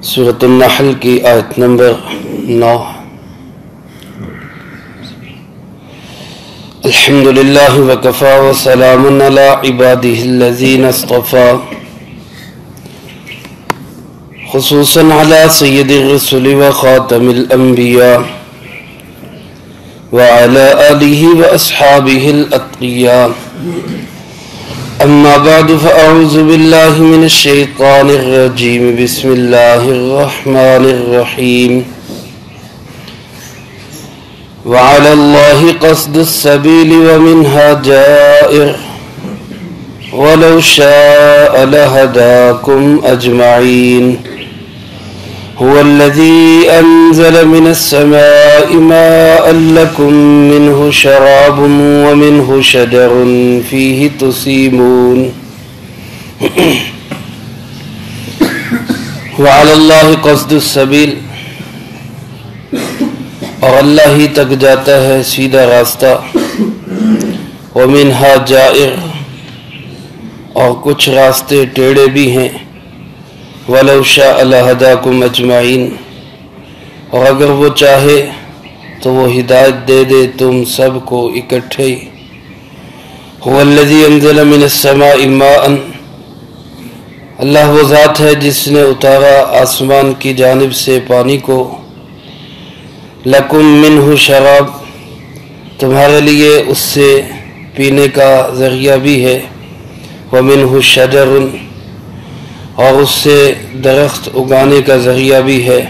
سورۃ النحل کی آیت نمبر 9۔ الحمد للہ وکفی وسلام علی عبادہ الذین اصطفی، خصوصا علی سید الرسل وخاتم الانبیاء وعلی آلہ واصحابہ الاتقیاء، اما بعد فاعوذ باللہ من الشیطان الرجیم، بسم اللہ الرحمن الرحیم۔ وعلى الله قصد السبيل ومنها جائر ولو شاء لهداكم أجمعين، هو الذي أنزل من السماء ماء لكم منه شراب ومنه شجر فيه تسيمون، وعلى الله قصد السبيل، اور اللہ ہی تک جاتا ہے سیدھا راستہ، وَمِنْهَا جَائِرٌ، اور کچھ راستے ٹیڑے بھی ہیں، وَلَوْ شَاءَ لَهَدَاكُمْ أَجْمَعِينَ، اور اگر وہ چاہے تو وہ ہدایت دے دے تم سب کو اکٹھے ہی۔ هُوَ الَّذِي أَنزَلَ مِنَ السَّمَاءِ مَاءً، اللہ وہ ذات ہے جس نے اتارا آسمان کی جانب سے پانی کو، لکم منہ شراب، تمہارے لیے اس سے پینے کا ذریعہ بھی ہے، ومنہ شجر، اور اس سے درخت اگانے کا ذریعہ بھی ہے،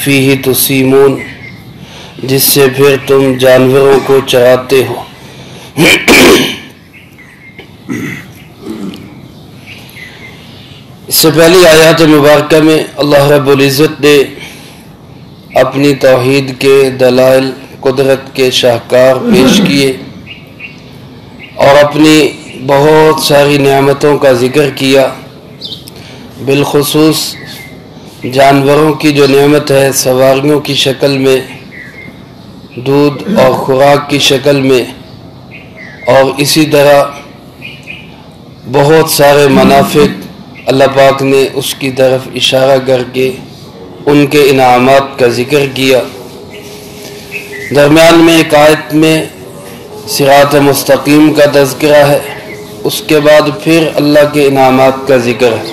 فیہ تسیمون، جس سے پھر تم جانوروں کو چراتے ہو۔ اس سے پہلی آیات مبارکہ میں اللہ رب العزت نے اپنی توحید کے دلائل، قدرت کے شاہکار پیش کیے اور اپنی بہت ساری نعمتوں کا ذکر کیا، بالخصوص جانوروں کی جو نعمت ہے سواریوں کی شکل میں، دودھ اور خوراک کی شکل میں، اور اسی طرح بہت سارے منافع اللہ پاک نے اس کی طرف اشارہ کر کے ان کے انعامات کا ذکر کیا۔ درمیان میں ایک آیت میں صراط مستقیم کا تذکرہ ہے، اس کے بعد پھر اللہ کے انعامات کا ذکر ہے۔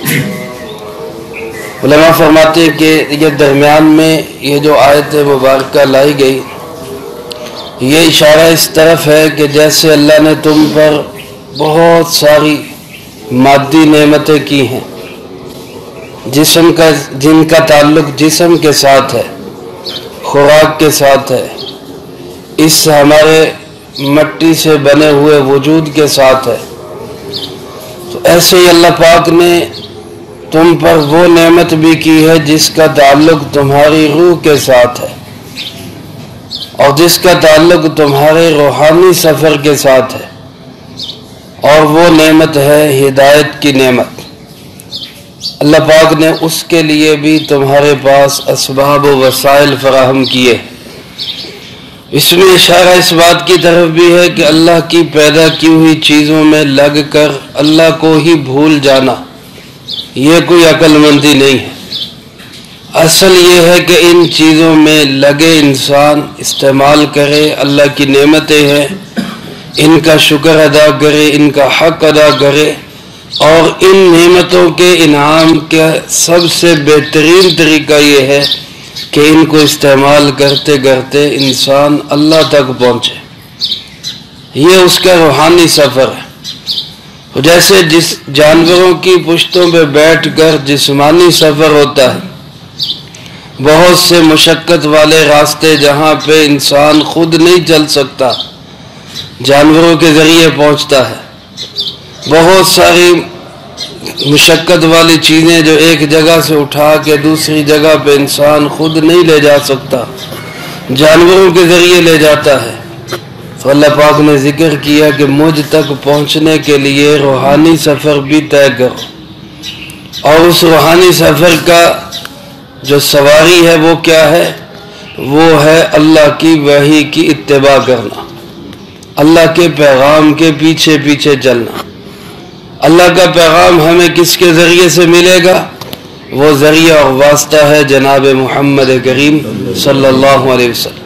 علماء فرماتے ہیں کہ یہ درمیان میں یہ جو آیت مبارکہ لائی گئی، یہ اشارہ اس طرف ہے کہ جیسے اللہ نے تم پر بہت ساری مادی نعمتیں کی ہیں، جن کا تعلق جسم کے ساتھ ہے، خوراک کے ساتھ ہے، اس ہمارے مٹی سے بنے ہوئے وجود کے ساتھ ہے، تو ایسے ہی اللہ پاک نے تم پر وہ نعمت بھی کی ہے جس کا تعلق تمہاری روح کے ساتھ ہے، اور جس کا تعلق تمہارے روحانی سفر کے ساتھ ہے، اور وہ نعمت ہے ہدایت کی نعمت۔ اللہ پاک نے اس کے لیے بھی تمہارے پاس اسباب و وسائل فراہم کیے۔ اس میں اشارہ اس بات کی طرف بھی ہے کہ اللہ کی پیدا کی ہوئی چیزوں میں لگ کر اللہ کو ہی بھول جانا یہ کوئی عقل مندی نہیں ہے۔ اصل یہ ہے کہ ان چیزوں میں لگے انسان استعمال کرے، اللہ کی نعمتیں ہیں، ان کا شکر ادا کرے، ان کا حق ادا کرے، اور ان نعمتوں کے انعام کا سب سے بہترین طریقہ یہ ہے کہ ان کو استعمال کرتے کرتے انسان اللہ تک پہنچے، یہ اس کا روحانی سفر ہے۔ جیسے جس جانوروں کی پشتوں پہ بیٹھ کر جسمانی سفر ہوتا ہے، بہت سے مشقت والے راستے جہاں پہ انسان خود نہیں چل سکتا، جانوروں کے ذریعے پہنچتا ہے، بہت ساری مشقت والی چیزیں جو ایک جگہ سے اٹھا کے دوسری جگہ پہ انسان خود نہیں لے جا سکتا، جانوروں کے ذریعے لے جاتا ہے، تو اللہ پاک نے ذکر کیا کہ مجھ تک پہنچنے کے لیے روحانی سفر بھی طے کرو، اور اس روحانی سفر کا جو سواری ہے وہ کیا ہے؟ وہ ہے اللہ کی وحی کی اتباع کرنا، اللہ کے پیغام کے پیچھے پیچھے چلنا۔ اللہ کا پیغام ہمیں کس کے ذریعے سے ملے گا؟ وہ ذریعہ اور واسطہ ہے جناب محمد کریم صلی اللہ علیہ وسلم۔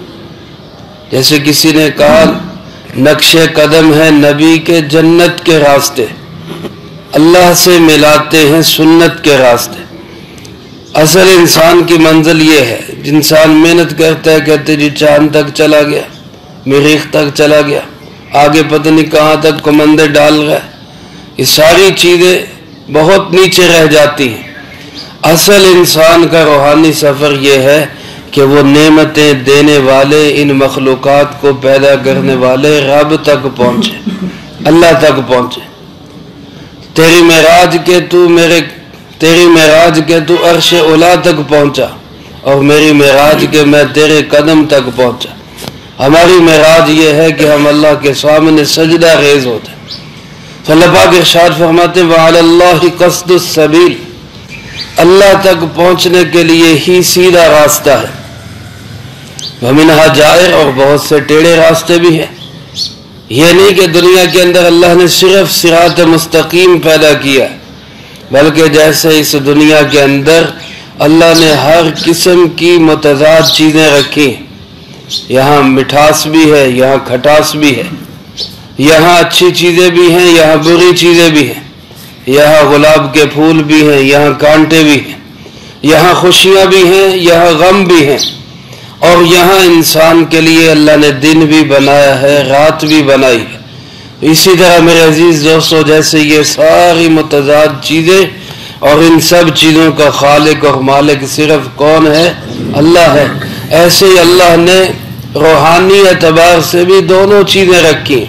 جیسے کسی نے کہا نقش قدم ہے نبی کے جنت کے راستے، اللہ سے ملاتے ہیں سنت کے راستے۔ اصل انسان کی منزل یہ ہے، انسان محنت کرتا ہے، کہتے جی چاند تک چلا گیا، مریخ تک چلا گیا، آگے پتہ نہیں کہاں تک کمندے ڈال گئے، یہ ساری چیزیں بہت نیچے رہ جاتی ہیں۔ اصل انسان کا روحانی سفر یہ ہے کہ وہ نعمتیں دینے والے، ان مخلوقات کو پیدا کرنے والے رب تک پہنچے، اللہ تک پہنچے۔ تیری معراج کے تو عرش اولا تک پہنچا، اور میری معراج کے میں تیرے قدم تک پہنچا۔ ہماری معراج یہ ہے کہ ہم اللہ کے سامنے سجدہ ریز ہوتے ہیں۔ تو اللہ پاک ارشاد فرماتے وَعَلَى اللَّهِ قَصْدُ السَّبِيلِ، اللہ تک پہنچنے کے لیے ہی سیدھا راستہ ہے۔ وَمِنْهَا جَائِرٌ، اور بہت سے ٹیڑھے راستے بھی ہیں۔ یہ نہیں کہ دنیا کے اندر اللہ نے صرف صراط مستقیم پیدا کیا، بلکہ جیسے اس دنیا کے اندر اللہ نے ہر قسم کی متضاد چیزیں رکھی، یہاں مٹھاس بھی ہے، یہاں کھٹاس بھی ہے، یہاں اچھی چیزیں بھی ہیں، یہاں بری چیزیں بھی ہیں، یہاں گلاب کے پھول بھی ہیں، یہاں کانٹے بھی ہیں، یہاں خوشیاں بھی ہیں، یہاں غم بھی ہیں، اور یہاں انسان کے لیے اللہ نے دن بھی بنایا ہے، رات بھی بنائی ہے۔ اسی طرح میرے عزیز دوستو، جیسے یہ ساری متضاد چیزیں اور ان سب چیزوں کا خالق اور مالک صرف کون ہے؟ اللہ ہے۔ ایسے ہی اللہ نے روحانی اعتبار سے بھی دونوں چیزیں رکھی،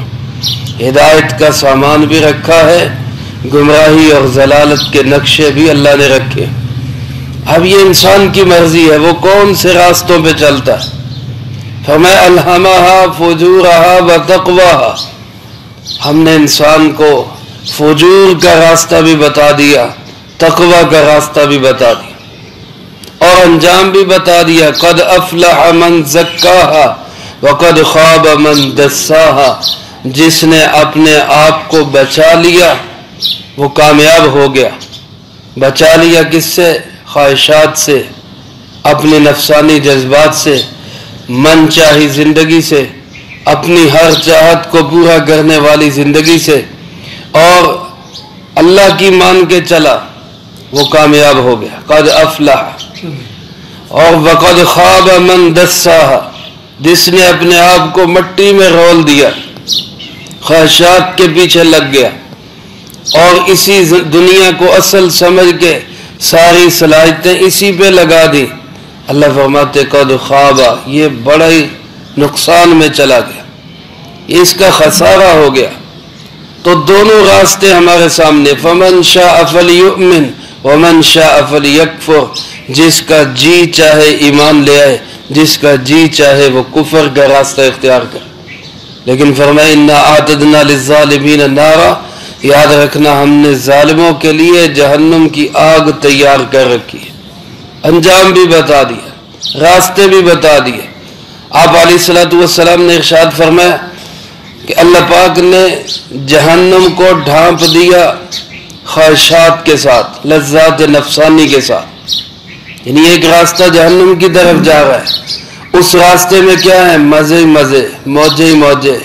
ہدایت کا سامان بھی رکھا ہے، گمراہی اور ضلالت کے نقشے بھی اللہ نے رکھے۔ اب یہ انسان کی مرضی ہے وہ کون سے راستوں پہ چلتا ہے۔ فرمایا الہمہا فجورہا وتقواہا، ہم نے انسان کو فجور کا راستہ بھی بتا دیا، تقوی کا راستہ بھی بتا دیا، اور انجام بھی بتا دیا۔ قد افلح من زکاہا وقد خاب من دساہا، جس نے اپنے آپ کو بچا لیا وہ کامیاب ہو گیا۔ بچا لیا کس سے؟ خواہشات سے، اپنے نفسانی جذبات سے، من چاہی زندگی سے، اپنی ہر چاہت کو پورا کرنے والی زندگی سے، اور اللہ کی مان کے چلا وہ کامیاب ہو گیا۔ قد افلح، اور وقد خاب من دساہا، جس نے اپنے آپ کو مٹی میں رول دیا، خواہشات کے پیچھے لگ گیا اور اسی دنیا کو اصل سمجھ کے ساری صلاحیتیں اسی پہ لگا دی، اللہ فرماتے قد خوابا، یہ بڑا ہی نقصان میں چلا گیا، اس کا خسارہ ہو گیا۔ تو دونوں راستے ہمارے سامنے، فمن شاء فلیؤمن ومن شاء فلیکفر، جس کا جی چاہے ایمان لے آئے، جس کا جی چاہے وہ کفر کا راستہ اختیار کرے۔ لیکن فرمائے انا اعتدنا للظالمین نارا، یاد رکھنا ہم نے ظالموں کے لیے جہنم کی آگ تیار کر رکھی ہے۔ انجام بھی بتا دیا، راستے بھی بتا دیے۔ آپ علیہ الصلوۃ والسلام نے ارشاد فرمایا کہ اللہ پاک نے جہنم کو ڈھانپ دیا خواہشات کے ساتھ، لذات نفسانی کے ساتھ، یعنی ایک راستہ جہنم کی طرف جا رہا ہے، اس راستے میں کیا ہے؟ مزے مزے، موجے موجے،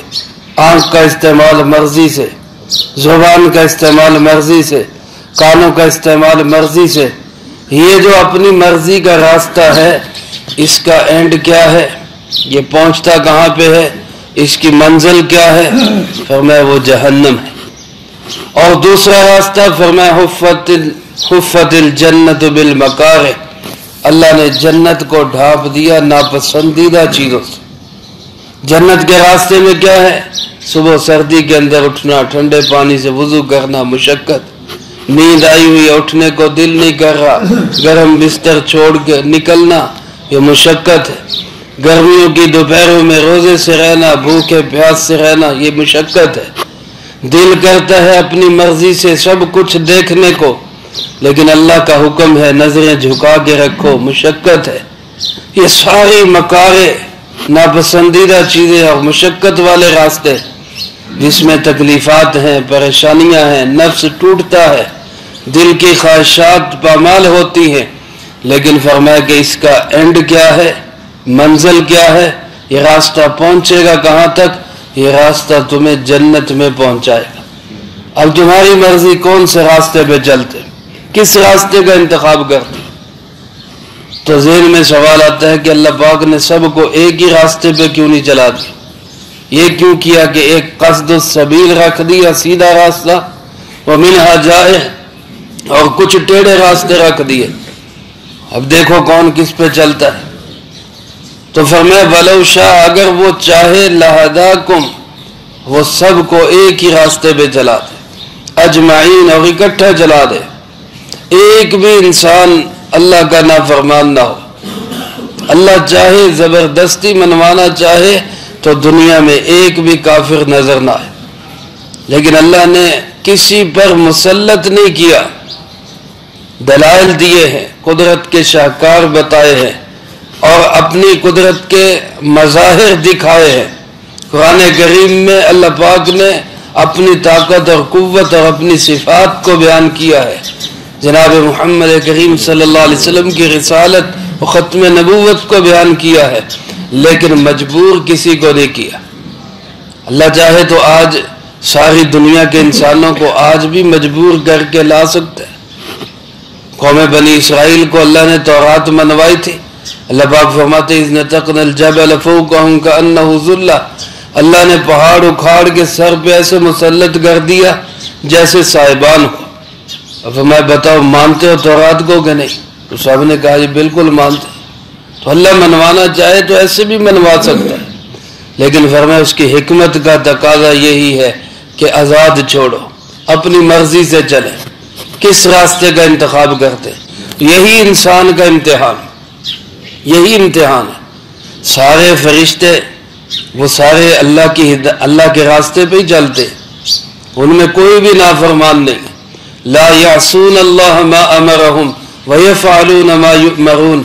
آنکھ کا استعمال مرضی سے، زبان کا استعمال مرضی سے، کانوں کا استعمال مرضی سے۔ یہ جو اپنی مرضی کا راستہ ہے، اس کا اینڈ کیا ہے؟ یہ پہنچتا کہاں پہ ہے؟ اس کی منزل کیا ہے؟ فرمایا وہ جہنم ہے۔ اور دوسرا راستہ فرمایا حفت الجنت بالمکارہ، اللہ نے جنت کو ڈھانپ دیا ناپسندیدہ چیزوں سے۔ جنت کے راستے میں کیا ہے؟ صبح سردی کے اندر اٹھنا، ٹھنڈے پانی سے وضو کرنا، مشقت، نیند آئی ہوئی اٹھنے کو دل نہیں کر رہا، گرم بستر چھوڑ کے نکلنا، یہ مشقت ہے۔ گرمیوں کی دوپہروں میں روزے سے رہنا، بھوکے پیاس سے رہنا، یہ مشقت ہے۔ دل کرتا ہے اپنی مرضی سے سب کچھ دیکھنے کو، لیکن اللہ کا حکم ہے نظریں جھکا کے رکھو، مشقت ہے۔ یہ ساری مکارے، ناپسندیدہ چیزیں اور مشقت والے راستے، جس میں تکلیفات ہیں، پریشانیاں ہیں، نفس ٹوٹتا ہے، دل کی خواہشات پامال ہوتی ہیں، لیکن فرمایا کہ اس کا اینڈ کیا ہے، منزل کیا ہے، یہ راستہ پہنچے گا کہاں تک؟ یہ راستہ تمہیں جنت میں پہنچائے گا۔ اب تمہاری مرضی کون سے راستے پہ چلتے، کس راستے کا انتخاب کرتے؟ تو ذہن میں سوال آتا ہے کہ اللہ پاک نے سب کو ایک ہی راستے پہ کیوں نہیں چلا دیا؟ یہ کیوں کیا کہ ایک قصد السبیل رکھ دیا، سیدھا راستہ، ومنہا جائے، اور کچھ ٹیڑھے راستے رکھ دیے۔ اب دیکھو کون کس پہ چلتا ہے۔ تو فرمایا وَلَوْ شَاءَ، اگر وہ چاہے، لَهَدَاكُمْ، وہ سب کو ایک ہی راستے پہ چلا دے، اجمعین، اور اکٹھا چلا دے، ایک بھی انسان اللہ کا نافرمان نہ ہو۔ اللہ چاہے زبردستی منوانا چاہے تو دنیا میں ایک بھی کافر نظر نہ آئے، لیکن اللہ نے کسی پر مسلط نہیں کیا، دلائل دیے ہیں، قدرت کے شاہکار بتائے ہیں، اور اپنی قدرت کے مظاہر دکھائے ہیں۔ قرآن کریم میں اللہ پاک نے اپنی طاقت اور قوت اور اپنی صفات کو بیان کیا ہے، جناب محمد کریم صلی اللہ علیہ وسلم کی رسالت و ختم نبوت کو بیان کیا ہے، لیکن مجبور کسی کو نہیں کیا۔ اللہ چاہے تو آج ساری دنیا کے انسانوں کو آج بھی مجبور کر کے لا سکتا ہے۔ قوم بنی اسرائیل کو اللہ نے تورات منوائی تھی، اللہ پاک فرماتے اذ نتقنا الجبل فوقهم كأنه ظلة، اللہ نے پہاڑ اکھاڑ کے سر پہ ایسے مسلط کر دیا جیسے صاحبان ہو۔ اب میں بتاؤ مانتے ہو تورات کو کہ نہیں؟ تو سب نے کہا یہ بالکل مانتے۔ تو اللہ منوانا چاہے تو ایسے بھی منوا سکتا ہے، لیکن فرمایا اس کی حکمت کا تقاضا یہی ہے کہ آزاد چھوڑو، اپنی مرضی سے چلے، کس راستے کا انتخاب کرتے۔ یہی انسان کا امتحان، یہی امتحان ہے۔ سارے فرشتے وہ سارے اللہ کے راستے پہ ہی چلتے، ان میں کوئی بھی نافرمان نہیں۔ لا یعصون اللہ ما امرہم ویفعلون ما یؤمرون،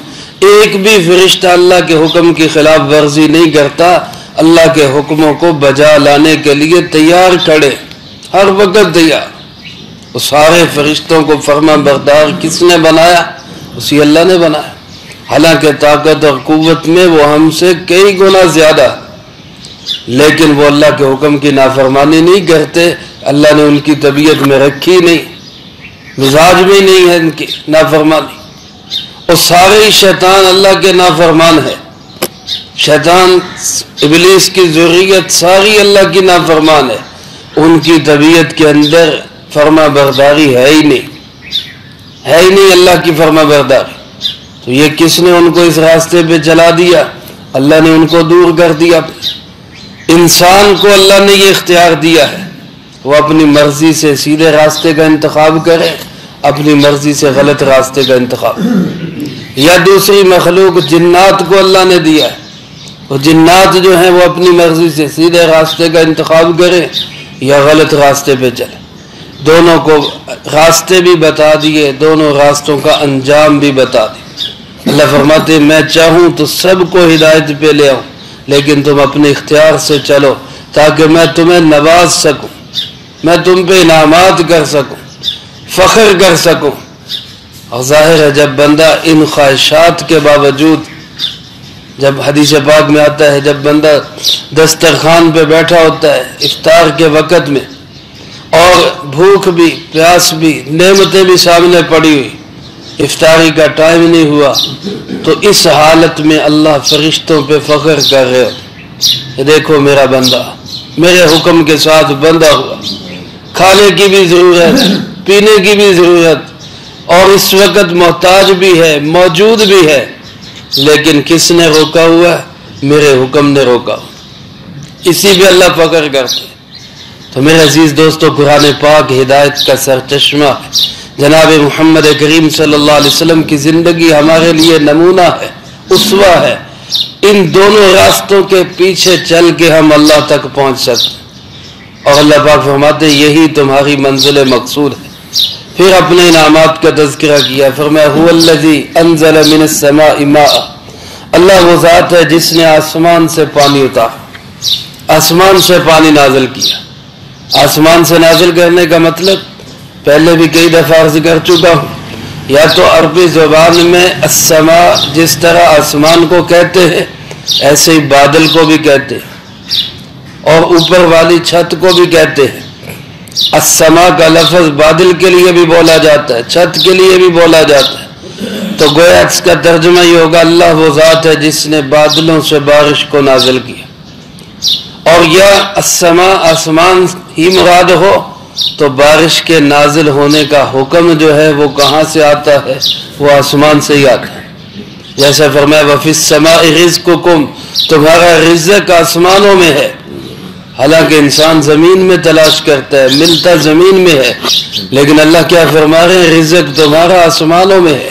ایک بھی فرشتہ اللہ کے حکم کی خلاف ورزی نہیں کرتا، اللہ کے حکموں کو بجا لانے کے لیے تیار کھڑے، ہر وقت تیار۔ وہ سارے فرشتوں کو فرما بردار کس نے بنایا؟ اسی اللہ نے بنایا، حالانکہ طاقت اور قوت میں وہ ہم سے کئی گنا زیادہ، لیکن وہ اللہ کے حکم کی نافرمانی نہیں کرتے۔ اللہ نے ان کی طبیعت میں رکھی نہیں، مزاج میں نہیں ہے ان کی نافرمانی۔ اور سارے ہی شیطان اللہ کے نافرمان ہے، شیطان ابلیس کی ذریت ساری اللہ کی نافرمان ہے، ان کی طبیعت کے اندر فرما برداری ہے ہی نہیں، ہے ہی نہیں اللہ کی فرما برداری۔ تو یہ کس نے ان کو اس راستے پہ چلا دیا؟ اللہ نے ان کو دور کر دیا۔ انسان کو اللہ نے یہ اختیار دیا ہے، وہ اپنی مرضی سے سیدھے راستے کا انتخاب کرے، اپنی مرضی سے غلط راستے کا انتخاب۔ یا دوسری مخلوق جنات کو اللہ نے دیا ہے، وہ جنات جو ہیں وہ اپنی مرضی سے سیدھے راستے کا انتخاب کرے یا غلط راستے پہ چلے۔ دونوں کو راستے بھی بتا دیے، دونوں راستوں کا انجام بھی بتا دیے۔ اللہ فرماتے میں چاہوں تو سب کو ہدایت پہ لے آؤں، لیکن تم اپنے اختیار سے چلو تاکہ میں تمہیں نواز سکوں، میں تم پہ انعامات کر سکوں، فخر کر سکوں۔ اور ظاہر ہے جب بندہ ان خواہشات کے باوجود، جب حدیث پاک میں آتا ہے جب بندہ دسترخوان پہ بیٹھا ہوتا ہے افطار کے وقت میں، اور بھوک بھی پیاس بھی نعمتیں بھی سامنے پڑی ہوئی، افطاری کا ٹائم نہیں ہوا، تو اس حالت میں اللہ فرشتوں پہ فخر کر رہے ہو کہ دیکھو میرا بندہ میرے حکم کے ساتھ بندہ ہوا، کھانے کی بھی ضرورت، پینے کی بھی ضرورت، اور اس وقت محتاج بھی ہے، موجود بھی ہے، لیکن کس نے روکا ہوا؟ میرے حکم نے روکا۔ اسی پہ اللہ فخر کرتے۔ تو میرے عزیز دوستو، قرآن پاک ہدایت کا سرچشمہ ہے، جناب محمد کریم صلی اللہ علیہ وسلم کی زندگی ہمارے لیے نمونہ ہے، اسوہ ہے۔ ان دونوں راستوں کے پیچھے چل کے ہم اللہ تک پہنچ سکتے ہیں، اور اللہ پاک فرماتے یہی تمہاری منزل مقصود ہے۔ پھر اپنے انعامات کا تذکرہ کیا، فرمایا هو الذی انزل من السماء ماء، اللہ وہ ذات ہے جس نے آسمان سے پانی اتارا، آسمان سے پانی نازل کیا۔ آسمان سے نازل کرنے کا مطلب پہلے بھی کئی دفعہ عرض کر چکا ہوں، یا تو عربی زبان میں السماء جس طرح آسمان کو کہتے ہیں ایسے ہی بادل کو بھی کہتے ہیں، اور اوپر والی چھت کو بھی کہتے ہیں۔ السماء کا لفظ بادل کے لیے بھی بولا جاتا ہے، چھت کے لیے بھی بولا جاتا ہے، تو گویا اس کا ترجمہ یہ ہوگا اللہ وہ ذات ہے جس نے بادلوں سے بارش کو نازل کیا۔ اور یا السماء آسمان ہی مراد ہو تو بارش کے نازل ہونے کا حکم جو ہے وہ کہاں سے آتا ہے؟ وہ آسمان سے ہی آتا ہے۔ جیسے فرمایا وَفِي السَّمَاءِ رِزْقُكُمْ، تمہارا رزق آسمانوں میں ہے۔ حالانکہ انسان زمین میں تلاش کرتا ہے، ملتا زمین میں ہے، لیکن اللہ کیا فرما رہے ہیں؟ رزق تمہارا آسمانوں میں ہے،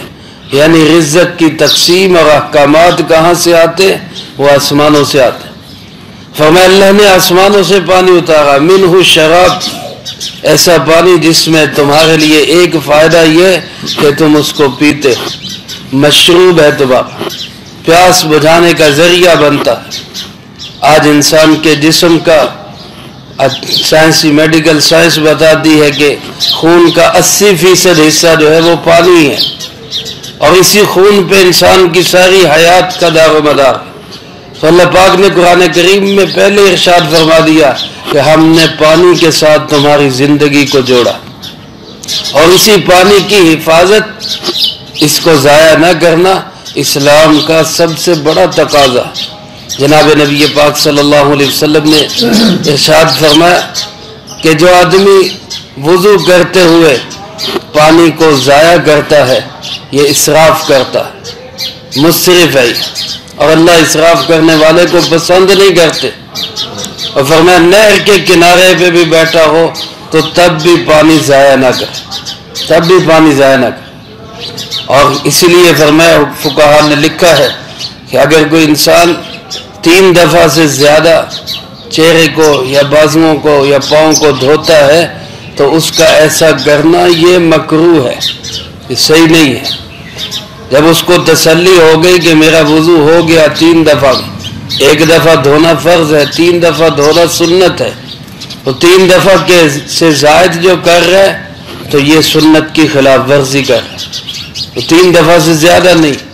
یعنی رزق کی تقسیم اور احکامات کہاں سے آتے؟ وہ آسمانوں سے آتے۔ فرمایا اللہ نے آسمانوں سے پانی اتارا، منہ شراب، ایسا پانی جس میں تمہارے لیے ایک فائدہ یہ کہ تم اس کو پیتے ہو، مشروب ہے تمہارا، پیاس بجھانے کا ذریعہ بنتا ہے۔ آج انسان کے جسم کا سائنسی میڈیکل سائنس بتاتی ہے کہ خون کا 80% حصہ جو ہے وہ پانی ہے، اور اسی خون پہ انسان کی ساری حیات کا دار و مدار ہے۔ تو اللہ پاک نے قرآن کریم میں پہلے ارشاد فرما دیا کہ ہم نے پانی کے ساتھ تمہاری زندگی کو جوڑا، اور اسی پانی کی حفاظت، اس کو ضائع نہ کرنا اسلام کا سب سے بڑا تقاضا ہے۔ جناب نبی پاک صلی اللہ علیہ وسلم نے ارشاد فرمایا کہ جو آدمی وضو کرتے ہوئے پانی کو ضائع کرتا ہے یہ اسراف کرتا ہے، مسرف ہے، اور اللہ اسراف کرنے والے کو پسند نہیں کرتے۔ اور فرمایا نہر کے کنارے پہ بھی بیٹھا ہو تو تب بھی پانی ضائع نہ کرے، تب بھی پانی ضائع نہ کرے۔ اور اسی لیے فرمایا فقہاء نے لکھا ہے کہ اگر کوئی انسان 3 دفعہ سے زیادہ چہرے کو یا بازوؤں کو یا پاؤں کو دھوتا ہے تو اس کا ایسا کرنا یہ مکروہ ہے، یہ صحیح نہیں ہے۔ جب اس کو تسلی ہو گئی کہ میرا وضو ہو گیا 3 دفعہ، 1 دفعہ دھونا فرض ہے، 3 دفعہ دھونا سنت ہے، تو 3 دفعہ کے سے زائد جو کر رہا ہے تو یہ سنت کی خلاف ورزی کر رہا ہے، تو 3 دفعہ سے زیادہ نہیں۔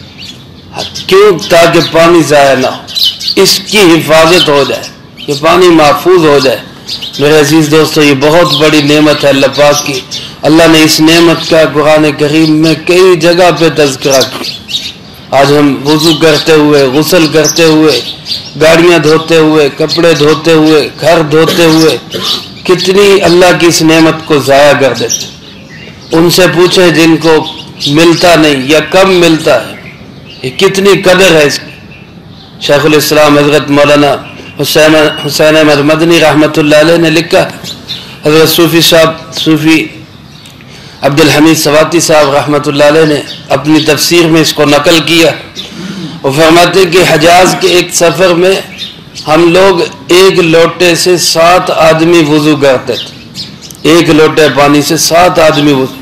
کیوں؟ تاکہ پانی ضائع نہ ہو، اس کی حفاظت ہو جائے، یہ پانی محفوظ ہو جائے۔ میرے عزیز دوستو، یہ بہت بڑی نعمت ہے اللہ پاک کی۔ اللہ نے اس نعمت کا قرآن کریم میں کئی جگہ پہ تذکرہ کیا۔ آج ہم وضو کرتے ہوئے، غسل کرتے ہوئے، گاڑیاں دھوتے ہوئے، کپڑے دھوتے ہوئے، گھر دھوتے ہوئے کتنی اللہ کی اس نعمت کو ضائع کر دیتے۔ ان سے پوچھیں جن کو ملتا نہیں یا کم ملتا ہے، یہ کتنی قدر ہے اس کی۔ شیخ الاسلام حضرت مولانا حسین احمد مدنی رحمۃ اللہ علیہ نے لکھا، حضرت صوفی عبد الحمید سواتی صاحب رحمۃ اللہ علیہ نے اپنی تفسیر میں اس کو نقل کیا۔ وہ فرماتے کہ حجاز کے ایک سفر میں ہم لوگ 1 لوٹے سے 7 آدمی وضو کرتے تھے، 1 لوٹے پانی سے 7 آدمی وضو۔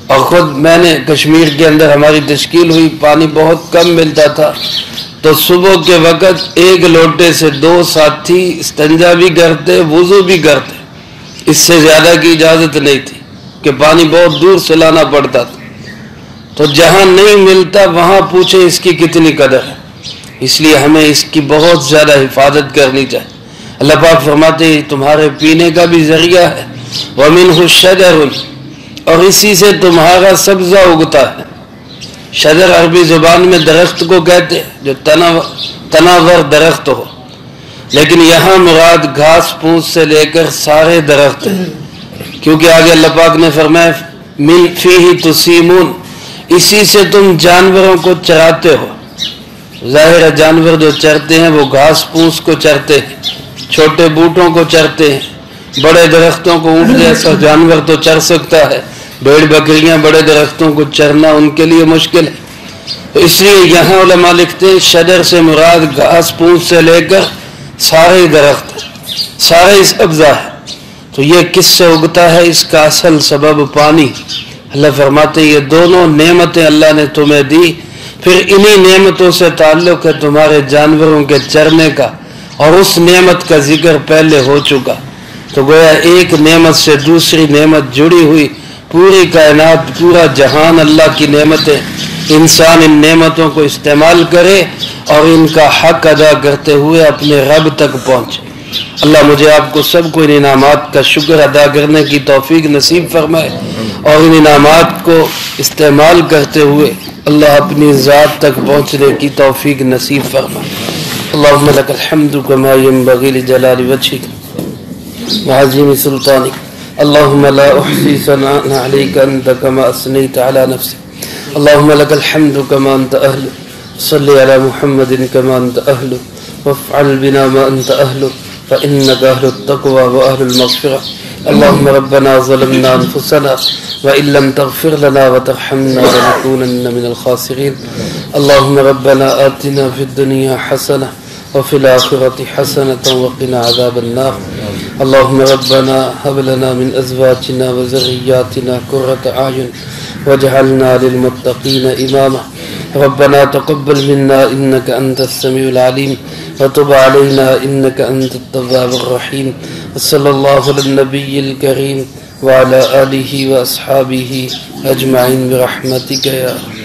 اور خود میں نے کشمیر کے اندر ہماری تشکیل ہوئی، پانی بہت کم ملتا تھا، تو صبح کے وقت 1 لوٹے سے 2 ساتھی استنجا بھی کرتے، وضو بھی کرتے، اس سے زیادہ کی اجازت نہیں تھی کہ پانی بہت دور سے لانا پڑتا تھا۔ تو جہاں نہیں ملتا وہاں پوچھیں اس کی کتنی قدر ہے۔ اس لیے ہمیں اس کی بہت زیادہ حفاظت کرنی چاہیے۔ اللہ پاک فرماتے ہیں تمہارے پینے کا بھی ذریعہ ہے، وَمِنْهُ الشَّجَرُ، اور اسی سے تمہارا سبزہ اگتا ہے۔ شجر عربی زبان میں درخت کو کہتے ہیں جو تناور درخت ہو، لیکن یہاں مراد گھاس پھوس سے لے کر سارے درخت ہیں، کیونکہ آگے اللہ پاک نے فرمایا مِن فِيهِ تُسِيمُونَ، اسی سے تم جانوروں کو چراتے ہو۔ ظاہر ہے جانور جو چرتے ہیں وہ گھاس پھوس کو چرتے ہیں، چھوٹے بوٹوں کو چرتے ہیں، بڑے درختوں کو اونٹ جیسا جانور تو چر سکتا ہے، بھیڑ بکریاں بڑے درختوں کو چرنا ان کے لیے مشکل ہے۔ تو اس لیے یہاں علماء لکھتے ہیں شجر سے مراد گھاس پھوس سے لے کر سارے درخت، سارے سبزہ ہے۔ تو یہ کس سے اگتا ہے؟ اس کا اصل سبب پانی۔ اللہ فرماتے ہیں یہ دونوں نعمتیں اللہ نے تمہیں دی، پھر انہی نعمتوں سے تعلق ہے تمہارے جانوروں کے چرنے کا، اور اس نعمت کا ذکر پہلے ہو چکا۔ تو تو گویا ایک نعمت سے دوسری نعمت جڑی ہوئی، پوری کائنات، پورا جہان اللہ کی نعمتیں، انسان ان نعمتوں کو استعمال کرے اور ان کا حق ادا کرتے ہوئے اپنے رب تک پہنچے۔ اللہ مجھے آپ کو سب کو ان انعامات کا شکر ادا کرنے کی توفیق نصیب فرمائے، اور ان انعامات کو استعمال کرتے ہوئے اللہ اپنی ذات تک پہنچنے کی توفیق نصیب فرمائے۔ اللہم لک الحمد کما ینبغی لجلال وجہک وعظیم سلطانک، اللہم لا احصی ثناء علیک انت کما اثنیت علی نفسک، اللہم لک الحمد کما انت اہل، صلی علی محمد کما انت اہل، وافعل بنا ما انت اہل، فإنك أهل التقوى وأهل المغفرة. اللهم ربنا ظلمنا أنفسنا وإن لم تغفر لنا وترحمنا لنكونن من الخاسرين. اللهم ربنا آتنا في الدنيا حسنة وفي الآخرة حسنة وقنا عذاب النار. اللهم ربنا هب لنا من أزواجنا وذرياتنا قرة أعين واجعلنا للمتقين إماما. ربنا تقبل منا إنك أنت السميع العليم وتب علينا إنك أنت التواب الرحيم. صلى الله على النبي الكريم وعلى آله وأصحابه أجمعين برحمتك يا أرحم.